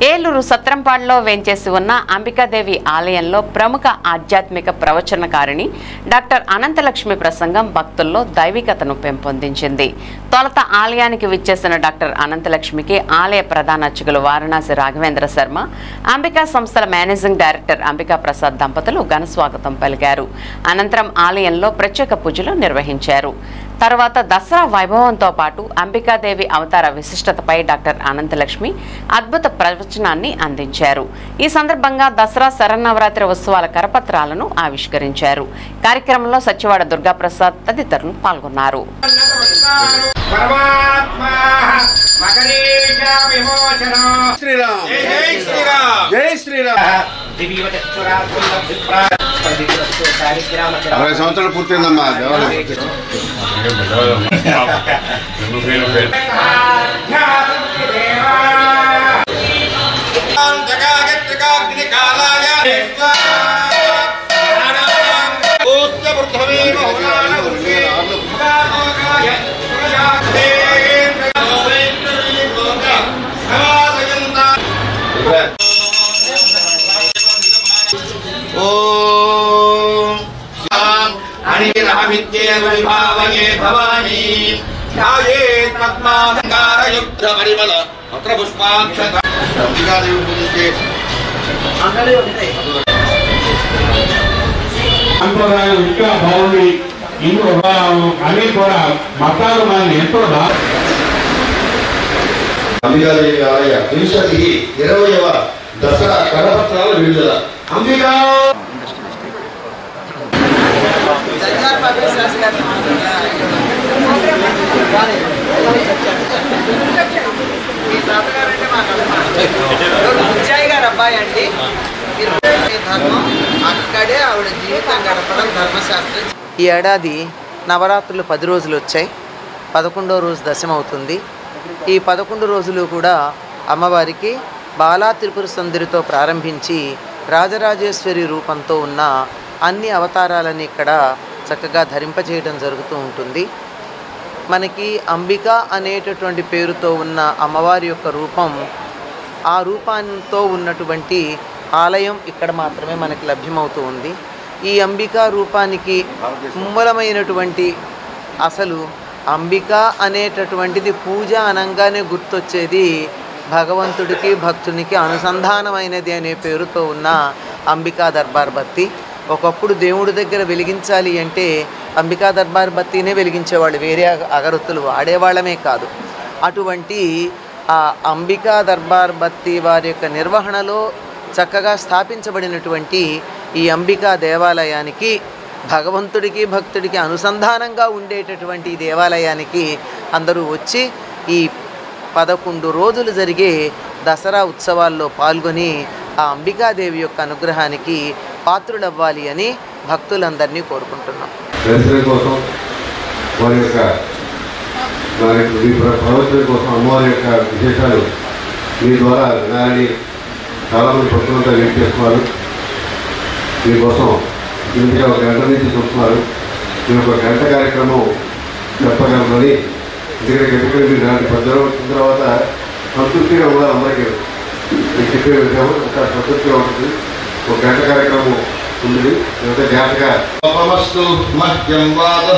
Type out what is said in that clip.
ఏలూరు సత్రంపాడులో వేంచేసి ఉన్న అంబికాదేవి ఆలయంలో ప్రముఖ ఆధ్యాత్మిక ప్రవచనకారిణి డాక్టర్ అనంతలక్ష్మి ప్రసంగం భక్తుల్లో దైవికతను పెంపొందించింది. తొలత ఆలయానికి విచ్చేసిన డాక్టర్ అనంతలక్ష్మికి ఆలయ ప్రధాన అర్చకులు వారణాసి రాఘవేంద్ర శర్మ, అంబికా సంస్థల మేనేజింగ్ డైరెక్టర్ అంబికా ప్రసాద్ దంపతులు ఘన స్వాగతం పలికారు. అనంతరం ఆలయంలో ప్రత్యేక పూజలు నిర్వహించారు. తర్వాత దసరా వైభవంతో పాటు అంబికాదేవి అవతార విశిష్టతపై డాక్టర్ అనంతలక్ష్మి అద్భుత ప్రవచనాన్ని అందించారు. ఈ సందర్భంగా దసరా శరన్నవరాత్రి ఉత్సవాల కరపత్రాలను ఆవిష్కరించారు. కార్యక్రమంలో సచివాడ దుర్గాప్రసాద్ తదితరులు పాల్గొన్నారు. సంవత్సరాలు పూర్తయిందమ్మా సంప్రదాయం ఇంకా బాగుంది. అన్ని కూడా మతాలు మనల్ని ఎంతో అంబికాదేవి ఆలయ వింశతి 20వ దసరా కరపత్రాల విడుదల. అంబికా విజయ్ గారు అబ్బాయి అండి. ధర్మం అక్కడే ఆవిడ జీవితం గడపడం ధర్మశాస్త్రం. ఈ ఏడాది నవరాత్రులు 10 రోజులు వచ్చాయి. 11వ రోజు దశమవుతుంది. ఈ 11 రోజులు కూడా అమ్మవారికి బాలా త్రిపుర సుందరితో ప్రారంభించి రాజరాజేశ్వరి రూపంతో ఉన్న అన్ని అవతారాలని ఇక్కడ చక్కగా ధరింపజేయడం జరుగుతూ ఉంటుంది. మనకి అంబిక అనేటటువంటి పేరుతో ఉన్న అమ్మవారి యొక్క రూపం, ఆ రూపంతో ఉన్నటువంటి ఆలయం ఇక్కడ మాత్రమే మనకి లభ్యమవుతూ ఉంది. ఈ అంబికా రూపానికి మూలమైనటువంటి అసలు అంబిక అనేటటువంటిది పూజ అనంగానే గుర్తొచ్చేది భగవంతుడికి భక్తునికి అనుసంధానమైనది అనే పేరుతో ఉన్న అంబికా దర్బార్ బత్తి. ఒకప్పుడు దేవుడి దగ్గర వెలిగించాలి అంటే అంబికా దర్బార్ బత్తినే వెలిగించేవాళ్ళు, వేరే అగరొత్తులు వాడేవాళ్ళమే కాదు. అటువంటి ఆ అంబికా దర్బార్ బత్తి వారి యొక్క నిర్వహణలో చక్కగా స్థాపించబడినటువంటి ఈ అంబికా దేవాలయానికి, భగవంతుడికి భక్తుడికి అనుసంధానంగా ఉండేటటువంటి ఈ దేవాలయానికి అందరూ వచ్చి ఈ 11 రోజులు జరిగే దసరా ఉత్సవాల్లో పాల్గొని ఆ అంబికాదేవి యొక్క అనుగ్రహానికి పాత్రులవ్వాలి అని భక్తులందరినీ కోరుకుంటున్నాం. ప్రవచనం కోసం అమ్మవారి యొక్క విశేషాలు మీ ద్వారా వినాలని చాలామంది భక్తులంతా వెయిట్ చేస్తున్నారు. మీకోసం ఇంటిగా 1 గంట నుంచి చూస్తున్నారు. మీరు 1 గంట కార్యక్రమం చెప్పగలరని, ఎందుకంటే ఎప్పుడు మీరు దాంట్లో 10 రోజులు వచ్చిన తర్వాత సంతృప్తిగా ఉండాలి. అందరికీ మీకు చెప్పే విషయం అంతా సంతృప్తిగా ఉంటుంది. 1 గంట కార్యక్రమం ఉంది. లేకపోతే జాతగా మధ్యం వాద